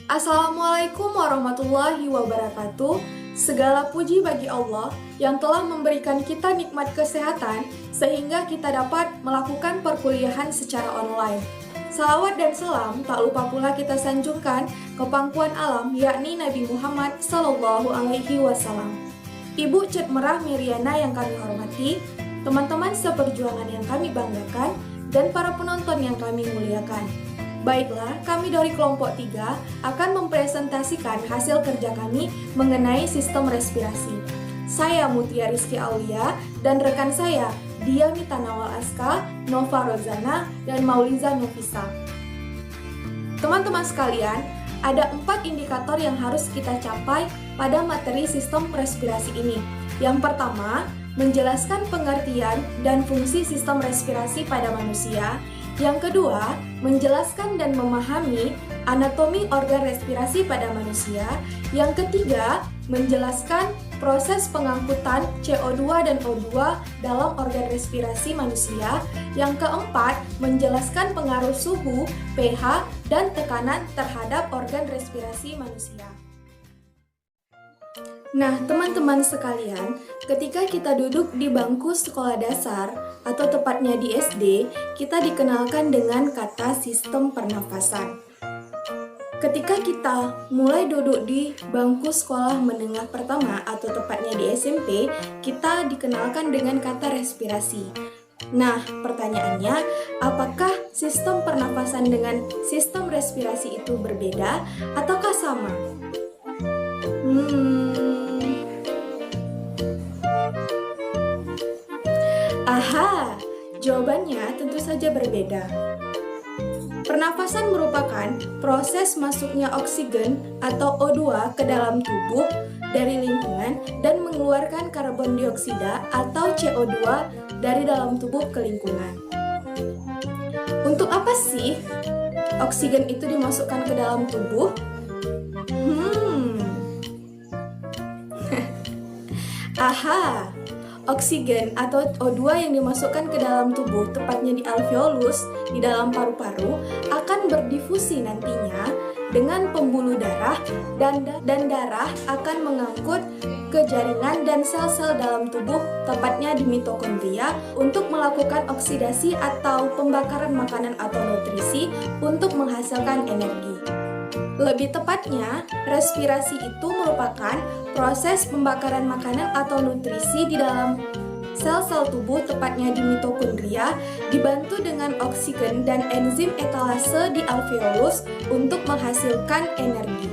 Assalamualaikum warahmatullahi wabarakatuh. Segala puji bagi Allah yang telah memberikan kita nikmat kesehatan sehingga kita dapat melakukan perkuliahan secara online. Salawat dan salam tak lupa pula kita sanjungkan ke pangkuan alam yakni Nabi Muhammad Sallallahu Alaihi Wasallam. Ibu Cet Merah Meriana yang kami hormati, teman-teman seperjuangan yang kami banggakan, dan para penonton yang kami muliakan. Baiklah, kami dari kelompok 3 akan mempresentasikan hasil kerja kami mengenai sistem respirasi. Saya Mutia Rizky Aulia dan rekan saya Dia Mita Nawal Aska, Nova Rozana, dan Mauliza Nufisa. Teman-teman sekalian, ada 4 indikator yang harus kita capai pada materi sistem respirasi ini. Yang pertama, menjelaskan pengertian dan fungsi sistem respirasi pada manusia. Yang kedua, menjelaskan dan memahami anatomi organ respirasi pada manusia. Yang ketiga, menjelaskan proses pengangkutan CO2 dan O2 dalam organ respirasi manusia. Yang keempat, menjelaskan pengaruh suhu, pH, dan tekanan terhadap organ respirasi manusia. Nah, teman-teman sekalian, ketika kita duduk di bangku sekolah dasar atau tepatnya di SD, kita dikenalkan dengan kata sistem pernafasan. Ketika kita mulai duduk di bangku sekolah menengah pertama atau tepatnya di SMP, kita dikenalkan dengan kata respirasi. Nah, pertanyaannya, apakah sistem pernafasan dengan sistem respirasi itu berbeda ataukah sama? Aha, jawabannya tentu saja berbeda. Pernafasan merupakan proses masuknya oksigen atau O2 ke dalam tubuh dari lingkungan dan mengeluarkan karbon dioksida atau CO2 dari dalam tubuh ke lingkungan. Untuk apa sih oksigen itu dimasukkan ke dalam tubuh? Aha, oksigen atau O2 yang dimasukkan ke dalam tubuh, tepatnya di alveolus, di dalam paru-paru, akan berdifusi nantinya dengan pembuluh darah dan darah akan mengangkut ke jaringan dan sel-sel dalam tubuh, tepatnya di mitokondria, untuk melakukan oksidasi atau pembakaran makanan atau nutrisi untuk menghasilkan energi. Lebih tepatnya, respirasi itu merupakan proses pembakaran makanan atau nutrisi di dalam sel-sel tubuh, tepatnya di mitokondria, dibantu dengan oksigen dan enzim etalase di alveolus untuk menghasilkan energi.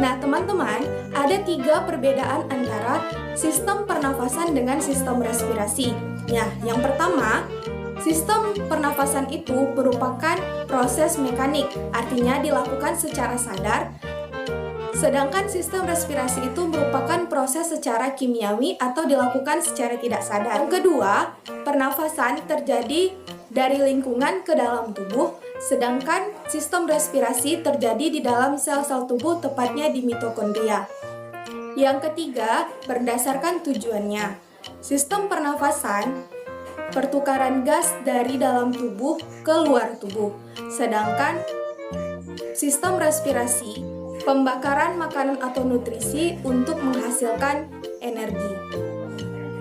Nah, teman-teman, ada 3 perbedaan antara sistem pernafasan dengan sistem respirasi. Nah, yang pertama, sistem pernafasan itu merupakan proses mekanik, artinya dilakukan secara sadar. Sedangkan sistem respirasi itu merupakan proses secara kimiawi atau dilakukan secara tidak sadar. Yang kedua, pernafasan terjadi dari lingkungan ke dalam tubuh, sedangkan sistem respirasi terjadi di dalam sel-sel tubuh, tepatnya di mitokondria. Yang ketiga, berdasarkan tujuannya. Sistem pernafasan pertukaran gas dari dalam tubuh ke luar tubuh. Sedangkan sistem respirasi, pembakaran makanan atau nutrisi untuk menghasilkan energi.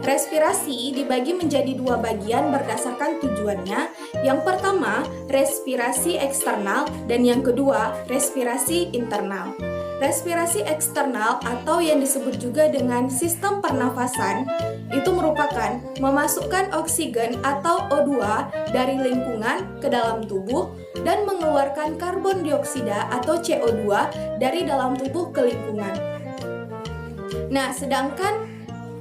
Respirasi dibagi menjadi 2 bagian berdasarkan tujuannya. Yang pertama, respirasi eksternal, dan yang kedua, respirasi internal. Respirasi eksternal atau yang disebut juga dengan sistem pernafasan itu merupakan memasukkan oksigen atau O2 dari lingkungan ke dalam tubuh dan mengeluarkan karbon dioksida atau CO2 dari dalam tubuh ke lingkungan. Nah, sedangkan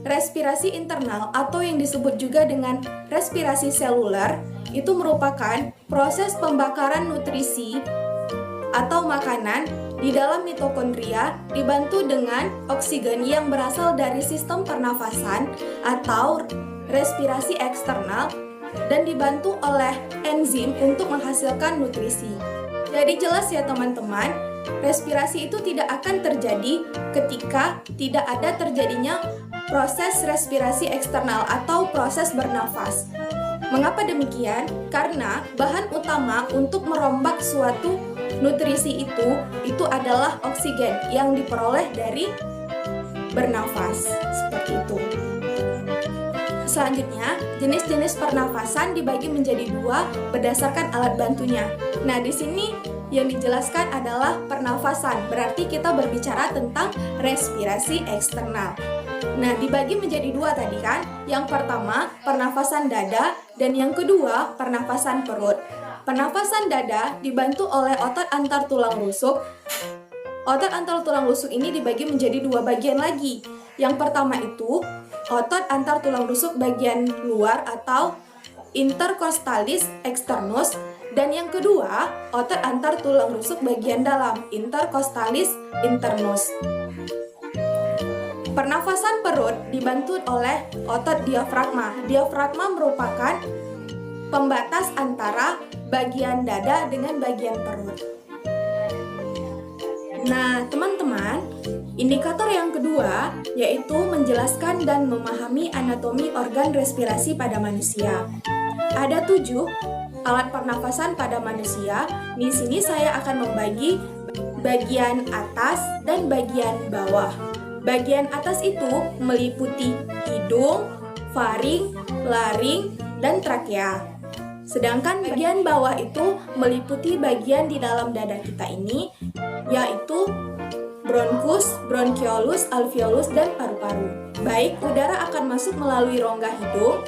respirasi internal atau yang disebut juga dengan respirasi seluler itu merupakan proses pembakaran nutrisi atau makanan di dalam mitokondria dibantu dengan oksigen yang berasal dari sistem pernafasan atau respirasi eksternal dan dibantu oleh enzim untuk menghasilkan nutrisi. Jadi jelas ya teman-teman, respirasi itu tidak akan terjadi ketika tidak ada terjadinya proses respirasi eksternal atau proses bernafas. Mengapa demikian? Karena bahan utama untuk merombak suatu Nutrisi itu adalah oksigen yang diperoleh dari bernafas, seperti itu. Selanjutnya, jenis-jenis pernafasan dibagi menjadi dua berdasarkan alat bantunya. Nah, di sini yang dijelaskan adalah pernafasan, berarti kita berbicara tentang respirasi eksternal. Nah, dibagi menjadi dua tadi kan. Yang pertama, pernafasan dada, dan yang kedua, pernafasan perut. Pernafasan dada dibantu oleh otot antar tulang rusuk. Otot antar tulang rusuk ini dibagi menjadi dua bagian lagi. Yang pertama itu otot antar tulang rusuk bagian luar atau intercostalis externus, dan yang kedua otot antar tulang rusuk bagian dalam, intercostalis internus. Pernafasan perut dibantu oleh otot diafragma. Diafragma merupakan pembatas antara bagian dada dengan bagian perut. Nah, teman-teman, indikator yang kedua yaitu menjelaskan dan memahami anatomi organ respirasi pada manusia. Ada 7 alat pernafasan pada manusia. Di sini saya akan membagi bagian atas dan bagian bawah. Bagian atas itu meliputi hidung, faring, laring, dan trakea. Sedangkan bagian bawah itu meliputi bagian di dalam dada kita ini, yaitu bronkus, bronchiolus, alveolus, dan paru-paru. Baik, udara akan masuk melalui rongga hidung.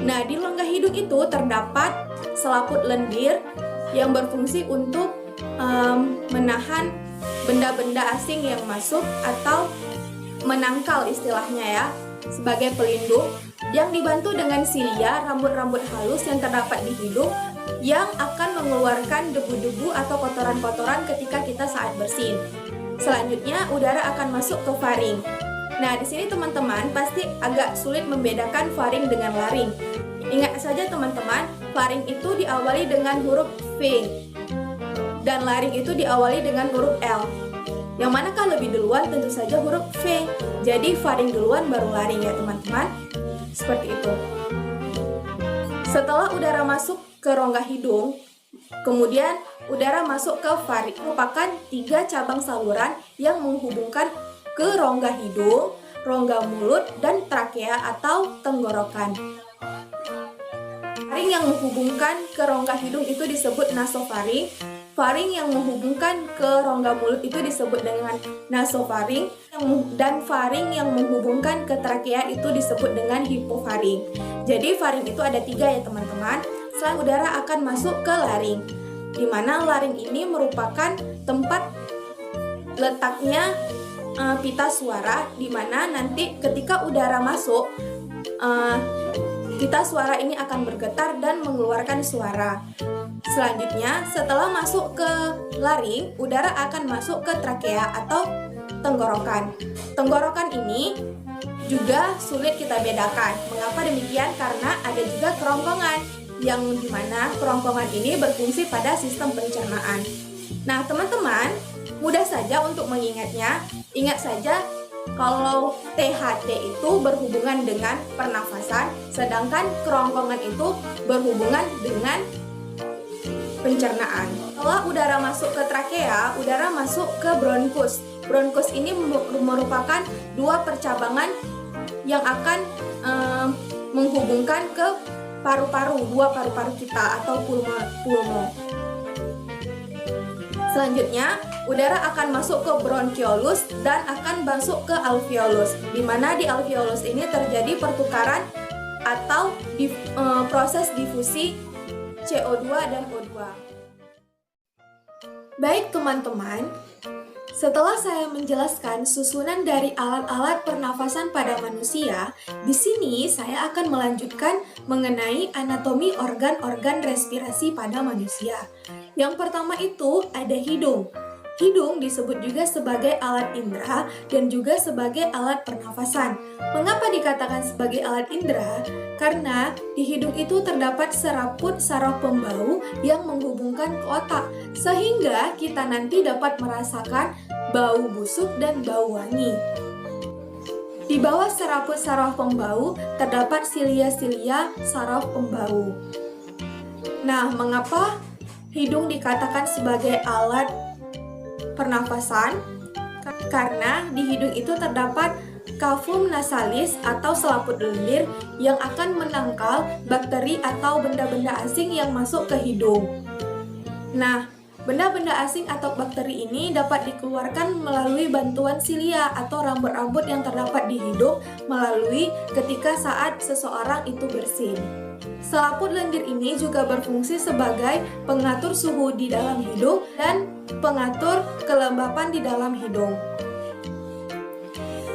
Nah, di rongga hidung itu terdapat selaput lendir yang berfungsi untuk menahan benda-benda asing yang masuk atau menangkal istilahnya ya, sebagai pelindung, yang dibantu dengan silia, rambut-rambut halus yang terdapat di hidung yang akan mengeluarkan debu-debu atau kotoran-kotoran ketika kita saat bersin. Selanjutnya, udara akan masuk ke faring. Nah, di sini teman-teman pasti agak sulit membedakan faring dengan laring. Ingat saja teman-teman, faring itu diawali dengan huruf V dan laring itu diawali dengan huruf L. Yang manakah lebih duluan? Tentu saja huruf V. Jadi faring duluan baru laring ya teman-teman. Seperti itu. Setelah udara masuk ke rongga hidung, kemudian udara masuk ke faring, merupakan 3 cabang saluran yang menghubungkan ke rongga hidung, rongga mulut, dan trakea atau tenggorokan. Faring yang menghubungkan ke rongga hidung itu disebut nasofaring. Faring yang menghubungkan ke rongga mulut itu disebut dengan nasofaring, dan faring yang menghubungkan ke trakea itu disebut dengan hipofaring. Jadi faring itu ada 3 ya teman-teman. Setelah udara akan masuk ke laring, di mana laring ini merupakan tempat letaknya pita suara, di mana nanti ketika udara masuk, pita suara ini akan bergetar dan mengeluarkan suara. Selanjutnya, setelah masuk ke laring, udara akan masuk ke trakea atau tenggorokan. Tenggorokan ini juga sulit kita bedakan. Mengapa demikian? Karena ada juga kerongkongan, yang dimana kerongkongan ini berfungsi pada sistem pencernaan. Nah, teman-teman, mudah saja untuk mengingatnya. Ingat saja kalau THT itu berhubungan dengan pernafasan, sedangkan kerongkongan itu berhubungan dengan pencernaan. Setelah udara masuk ke trakea, udara masuk ke bronkus. Bronkus ini merupakan 2 percabangan yang akan menghubungkan ke paru-paru, 2 paru-paru kita atau pulmo. Selanjutnya, udara akan masuk ke bronchiolus dan akan masuk ke alveolus, di mana di alveolus ini terjadi pertukaran atau proses difusi CO2 dan O2. Baik teman-teman, setelah saya menjelaskan susunan dari alat-alat pernafasan pada manusia, di sini saya akan melanjutkan mengenai anatomi organ-organ respirasi pada manusia. Yang pertama itu ada hidung. Hidung disebut juga sebagai alat indera dan juga sebagai alat pernafasan. Mengapa dikatakan sebagai alat indera? Karena di hidung itu terdapat seraput saraf pembau yang menghubungkan ke otak, sehingga kita nanti dapat merasakan bau busuk dan bau wangi. Di bawah seraput saraf pembau terdapat silia-silia saraf pembau. Nah, mengapa hidung dikatakan sebagai alat pernafasan karena di hidung itu terdapat cavum nasalis atau selaput lendir yang akan menangkal bakteri atau benda-benda asing yang masuk ke hidung. Nah, benda-benda asing atau bakteri ini dapat dikeluarkan melalui bantuan silia atau rambut-rambut yang terdapat di hidung melalui ketika saat seseorang itu bersin. Selaput lendir ini juga berfungsi sebagai pengatur suhu di dalam hidung dan pengatur kelembapan di dalam hidung.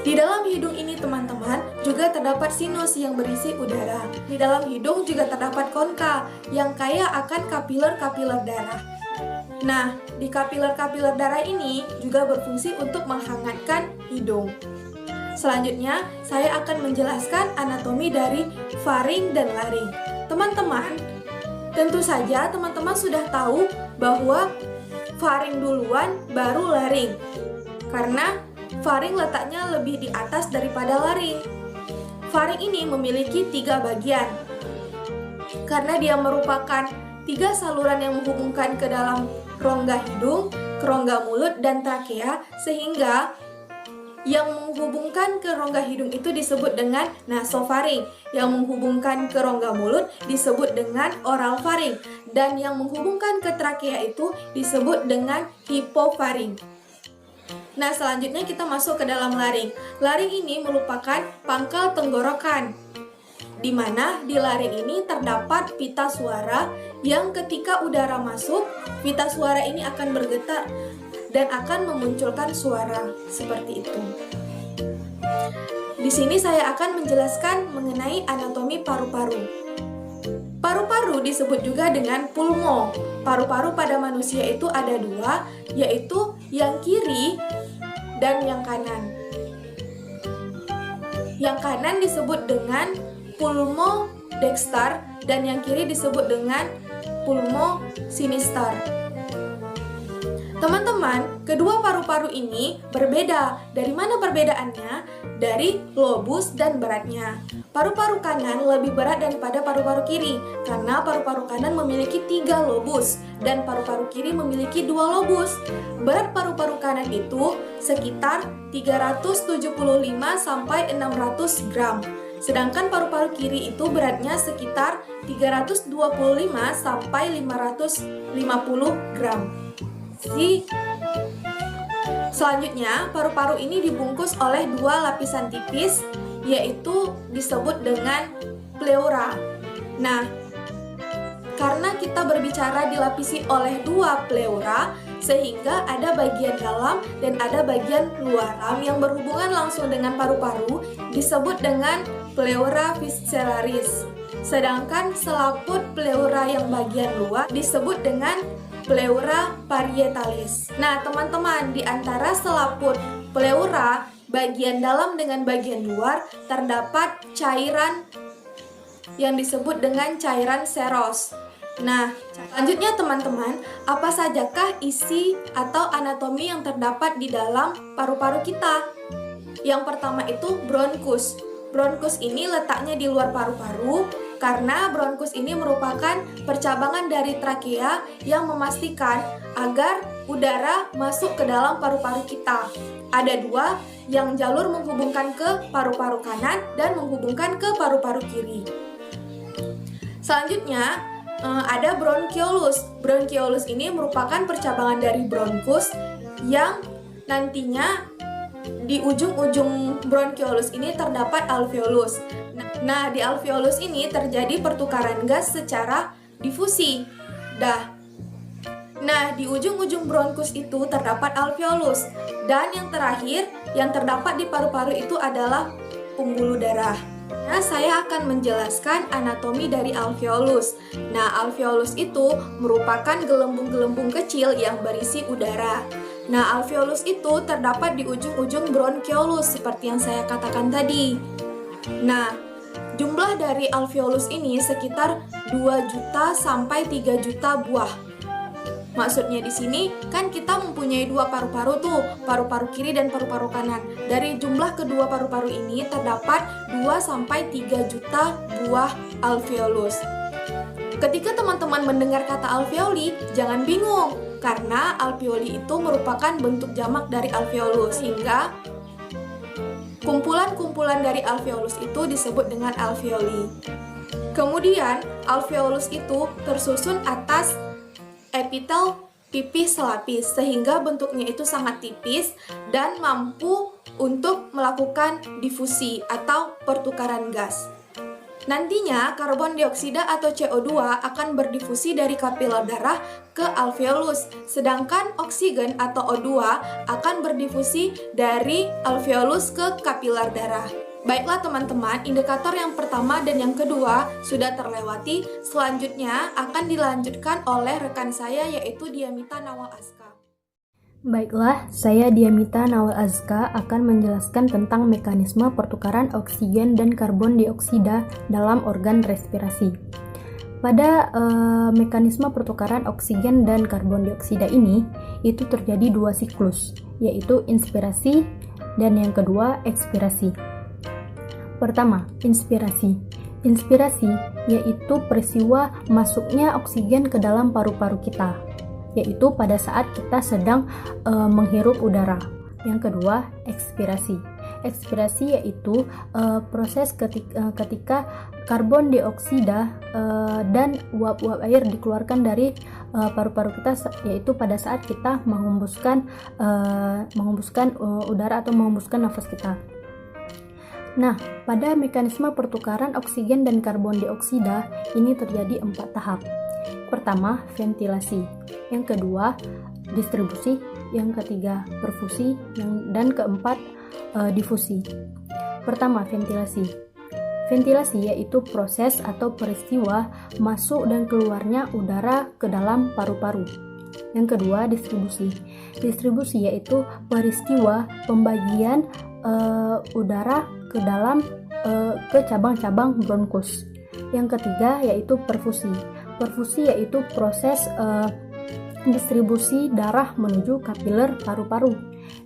Di dalam hidung ini teman-teman juga terdapat sinus yang berisi udara. Di dalam hidung juga terdapat konka yang kaya akan kapiler-kapiler darah. Nah, di kapiler-kapiler darah ini juga berfungsi untuk menghangatkan hidung. Selanjutnya, saya akan menjelaskan anatomi dari faring dan laring. Teman-teman, tentu saja teman-teman sudah tahu bahwa faring duluan baru laring. Karena faring letaknya lebih di atas daripada laring. Faring ini memiliki 3 bagian. Karena dia merupakan 3 saluran yang menghubungkan ke dalam rongga hidung, kerongga mulut, dan trakea, sehingga yang menghubungkan ke rongga hidung itu disebut dengan nasofaring, yang menghubungkan ke rongga mulut disebut dengan oralfaring, dan yang menghubungkan ke trakea itu disebut dengan hipofaring. Nah, selanjutnya kita masuk ke dalam laring. Laring ini merupakan pangkal tenggorokan, di mana di laring ini terdapat pita suara yang ketika udara masuk, pita suara ini akan bergetar dan akan memunculkan suara seperti itu. Di sini saya akan menjelaskan mengenai anatomi paru-paru. Paru-paru disebut juga dengan pulmo. Paru-paru pada manusia itu ada 2, yaitu yang kiri dan yang kanan. Yang kanan disebut dengan pulmo dexter dan yang kiri disebut dengan pulmo sinister. Teman-teman, kedua paru-paru ini berbeda. Dari mana perbedaannya? Dari lobus dan beratnya. Paru-paru kanan lebih berat daripada paru-paru kiri karena paru-paru kanan memiliki 3 lobus dan paru-paru kiri memiliki 2 lobus. Berat paru-paru kanan itu sekitar 375 sampai 600 gram. Sedangkan paru-paru kiri itu beratnya sekitar 325 sampai 550 gram. Selanjutnya, paru-paru ini dibungkus oleh 2 lapisan tipis, yaitu disebut dengan pleura. Nah, karena kita berbicara dilapisi oleh 2 pleura, sehingga ada bagian dalam dan ada bagian luar yang berhubungan langsung dengan paru-paru, disebut dengan pleura visceralis. Sedangkan selaput pleura yang bagian luar disebut dengan pleura parietalis. Nah, teman-teman, di antara selaput pleura bagian dalam dengan bagian luar terdapat cairan yang disebut dengan cairan seros. Nah, selanjutnya teman-teman, apa sajakah isi atau anatomi yang terdapat di dalam paru-paru kita? Yang pertama itu bronkus. Bronkus ini letaknya di luar paru-paru karena bronkus ini merupakan percabangan dari trakea yang memastikan agar udara masuk ke dalam paru-paru kita. Ada 2 yang jalur menghubungkan ke paru-paru kanan dan menghubungkan ke paru-paru kiri. Selanjutnya ada bronchiolus. Bronchiolus ini merupakan percabangan dari bronkus yang nantinya di ujung-ujung bronchiolus ini terdapat alveolus. Nah, di alveolus ini terjadi pertukaran gas secara difusi. Nah, di ujung-ujung bronkus itu terdapat alveolus. Dan yang terakhir, yang terdapat di paru-paru itu adalah pembuluh darah. Nah, saya akan menjelaskan anatomi dari alveolus. Nah, alveolus itu merupakan gelembung-gelembung kecil yang berisi udara. Nah, alveolus itu terdapat di ujung-ujung bronchiolus seperti yang saya katakan tadi. Nah, jumlah dari alveolus ini sekitar 2 juta sampai 3 juta buah. Maksudnya di sini kan kita mempunyai 2 paru-paru tuh, paru-paru kiri dan paru-paru kanan. Dari jumlah kedua paru-paru ini terdapat 2 sampai 3 juta buah alveolus. Ketika teman-teman mendengar kata alveoli, jangan bingung, karena alveoli itu merupakan bentuk jamak dari alveolus, sehingga kumpulan-kumpulan dari alveolus itu disebut dengan alveoli. Kemudian, alveolus itu tersusun atas epitel pipih selapis, sehingga bentuknya itu sangat tipis dan mampu untuk melakukan difusi atau pertukaran gas. Nantinya, karbon dioksida atau CO2 akan berdifusi dari kapiler darah ke alveolus, sedangkan oksigen atau O2 akan berdifusi dari alveolus ke kapiler darah. Baiklah teman-teman, indikator yang pertama dan yang kedua sudah terlewati. Selanjutnya akan dilanjutkan oleh rekan saya, yaitu Diamita Nawal Azka. Baiklah, saya Diamita Nawal Azka akan menjelaskan tentang mekanisme pertukaran oksigen dan karbon dioksida dalam organ respirasi. Pada mekanisme pertukaran oksigen dan karbon dioksida ini, itu terjadi dua siklus, yaitu inspirasi dan yang kedua ekspirasi. Pertama, inspirasi. Inspirasi yaitu peristiwa masuknya oksigen ke dalam paru-paru kita, yaitu pada saat kita sedang menghirup udara. Yang kedua, ekspirasi. Ekspirasi yaitu proses ketika karbon dioksida dan uap-uap air dikeluarkan dari paru-paru kita, yaitu pada saat kita menghembuskan udara atau menghembuskan nafas kita. Nah, pada mekanisme pertukaran oksigen dan karbon dioksida ini terjadi 4 tahap. Pertama, ventilasi. Yang kedua, distribusi. Yang ketiga, perfusi. Dan keempat, difusi. Pertama, ventilasi. Ventilasi yaitu proses atau peristiwa masuk dan keluarnya udara ke dalam paru-paru. Yang kedua, distribusi. Distribusi yaitu peristiwa pembagian udara ke cabang-cabang bronkus. Yang ketiga yaitu perfusi. Perfusi yaitu proses distribusi darah menuju kapiler paru-paru.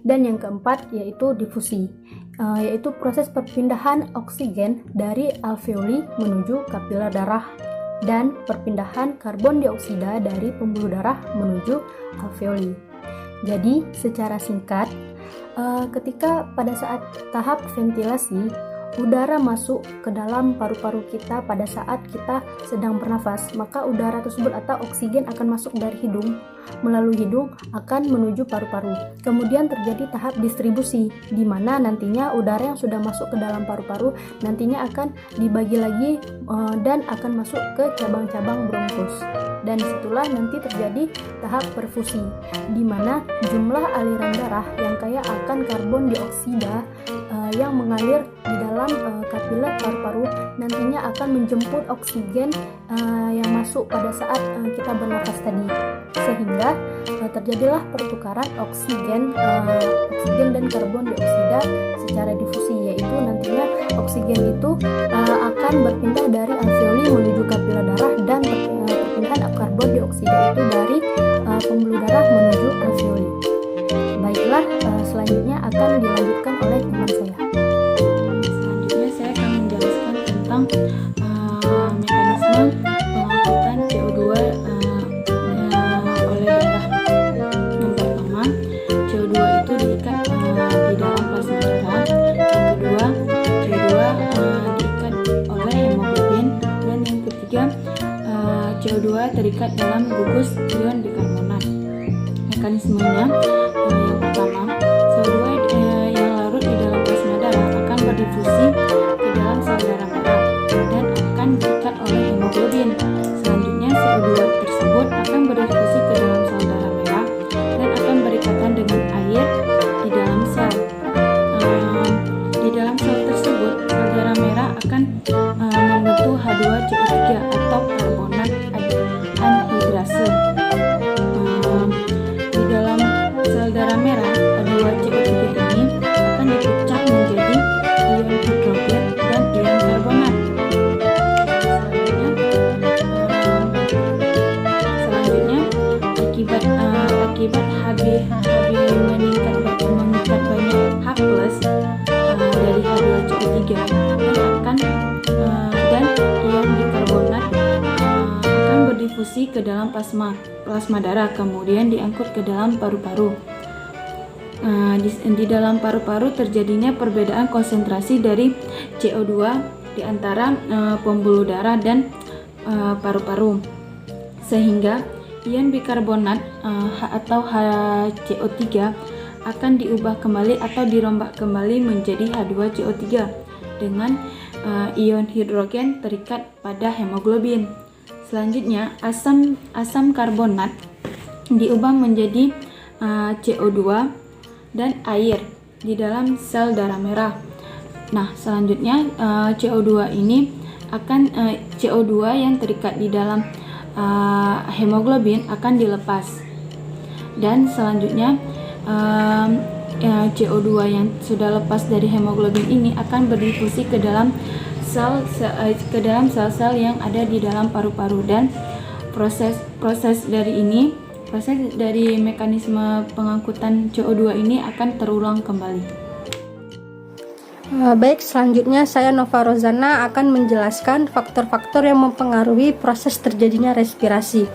Dan yang keempat yaitu difusi, yaitu proses perpindahan oksigen dari alveoli menuju kapiler darah dan perpindahan karbon dioksida dari pembuluh darah menuju alveoli. Jadi secara singkat, ketika pada saat tahap ventilasi, udara masuk ke dalam paru-paru kita pada saat kita sedang bernafas, maka udara tersebut atau oksigen akan masuk dari hidung, melalui hidung akan menuju paru-paru. Kemudian terjadi tahap distribusi, di mana nantinya udara yang sudah masuk ke dalam paru-paru nantinya akan dibagi lagi dan akan masuk ke cabang-cabang bronkus. Dan disitulah nanti terjadi tahap perfusi, di mana jumlah aliran darah yang kaya akan karbon dioksida yang mengalir di dalam kapiler paru-paru nantinya akan menjemput oksigen yang masuk pada saat kita bernafas tadi, sehingga terjadilah pertukaran oksigen dan karbon dioksida secara difusi, yaitu nantinya oksigen itu akan berpindah dari alveoli menuju kapiler darah dan perpindahan karbon dioksida itu dari pembuluh darah menuju alveoli. Baiklah, selanjutnya akan dilanjutkan oleh teman saya. Selanjutnya saya akan menjelaskan tentang mekanisme pengangkutan CO2 oleh darah. Yang pertama, CO2 itu diikat di dalam plasma darah. Yang kedua, CO2 diikat oleh hemoglobin. Dan yang ketiga, CO2 terikat dalam gugus ion bikarbonat. Mekanismenya, yang pertama, CO2 yang larut di dalam plasma darah akan berdifusi ke dalam sel darah merah dan akan diikat oleh hemoglobin. Selanjutnya, CO2 tersebut akan berdifusi ke dalam sel darah merah dan akan berikatan dengan air di dalam sel. Di dalam sel tersebut, sel darah merah akan membentuk H2CO3 atau karbonat anhidrase. Di dalam sel darah merah, H2CO3 ini akan dipecah menjadi ion hidrogen dan ion karbonat. Selanjutnya, akibat Hb meningkat banyak H+ dari H2CO3 dan ion bikarbonat akan berdifusi ke dalam plasma darah, kemudian diangkut ke dalam paru-paru. Di dalam paru-paru terjadinya perbedaan konsentrasi dari CO2 di antara pembuluh darah dan paru-paru, sehingga ion bikarbonat atau HCO3 akan diubah kembali atau dirombak kembali menjadi H2CO3 dengan ion hidrogen terikat pada hemoglobin. Selanjutnya, asam karbonat diubah menjadi CO2 dan air di dalam sel darah merah. Nah, selanjutnya CO2 ini akan CO2 yang terikat di dalam hemoglobin akan dilepas, dan selanjutnya CO2 yang sudah lepas dari hemoglobin ini akan berdifusi ke dalam sel-sel yang ada di dalam paru-paru, dan proses dari mekanisme pengangkutan CO2 ini akan terulang kembali. Baik, selanjutnya saya Nova Rozana akan menjelaskan faktor-faktor yang mempengaruhi proses terjadinya respirasi.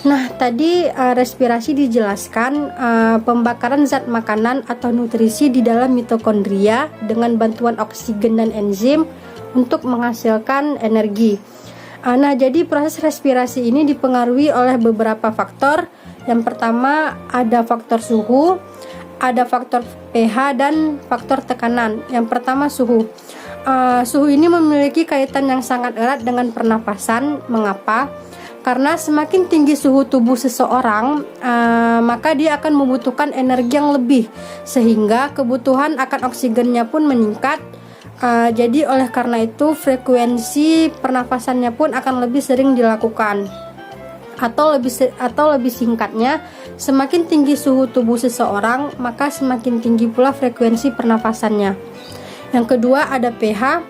Nah, tadi respirasi dijelaskan pembakaran zat makanan atau nutrisi di dalam mitokondria dengan bantuan oksigen dan enzim untuk menghasilkan energi. Nah, jadi proses respirasi ini dipengaruhi oleh beberapa faktor. Yang pertama ada faktor suhu, ada faktor pH dan faktor tekanan. Yang pertama suhu. Suhu ini memiliki kaitan yang sangat erat dengan pernapasan. Mengapa? Karena semakin tinggi suhu tubuh seseorang, maka dia akan membutuhkan energi yang lebih, sehingga kebutuhan akan oksigennya pun meningkat. Jadi oleh karena itu frekuensi pernapasannya pun akan lebih sering dilakukan. Atau lebih singkatnya, semakin tinggi suhu tubuh seseorang, maka semakin tinggi pula frekuensi pernapasannya. Yang kedua ada pH.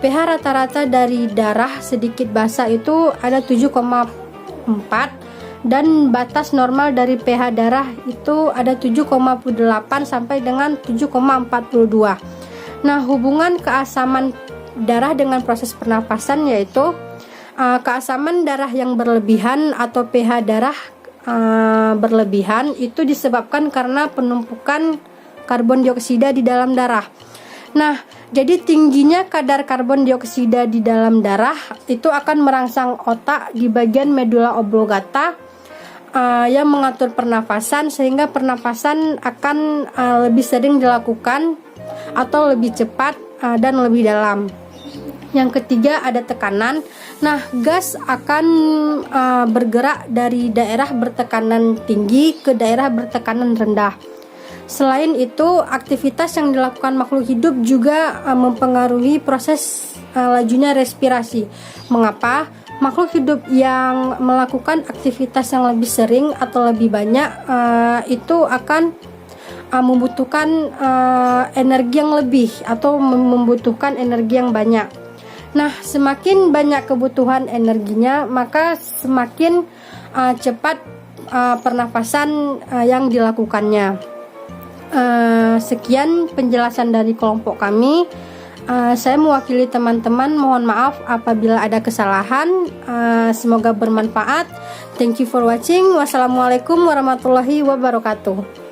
pH rata-rata dari darah sedikit basa itu ada 7,4, dan batas normal dari pH darah itu ada 7,8 sampai dengan 7,42. Nah, hubungan keasaman darah dengan proses pernapasan yaitu keasaman darah yang berlebihan atau pH darah berlebihan itu disebabkan karena penumpukan karbon dioksida di dalam darah. Nah, jadi tingginya kadar karbon dioksida di dalam darah itu akan merangsang otak di bagian medula oblongata yang mengatur pernafasan, sehingga pernafasan akan lebih sering dilakukan atau lebih cepat dan lebih dalam. Yang ketiga ada tekanan. Nah, gas akan bergerak dari daerah bertekanan tinggi ke daerah bertekanan rendah. Selain itu, aktivitas yang dilakukan makhluk hidup juga mempengaruhi proses lajunya respirasi. Mengapa? Makhluk hidup yang melakukan aktivitas yang lebih sering atau lebih banyak itu akan membutuhkan energi yang lebih atau membutuhkan energi yang banyak. Nah, semakin banyak kebutuhan energinya, maka semakin cepat pernafasan yang dilakukannya. Sekian penjelasan dari kelompok kami. Saya mewakili teman-teman, mohon maaf apabila ada kesalahan. Semoga bermanfaat. Thank you for watching. Wassalamualaikum warahmatullahi wabarakatuh.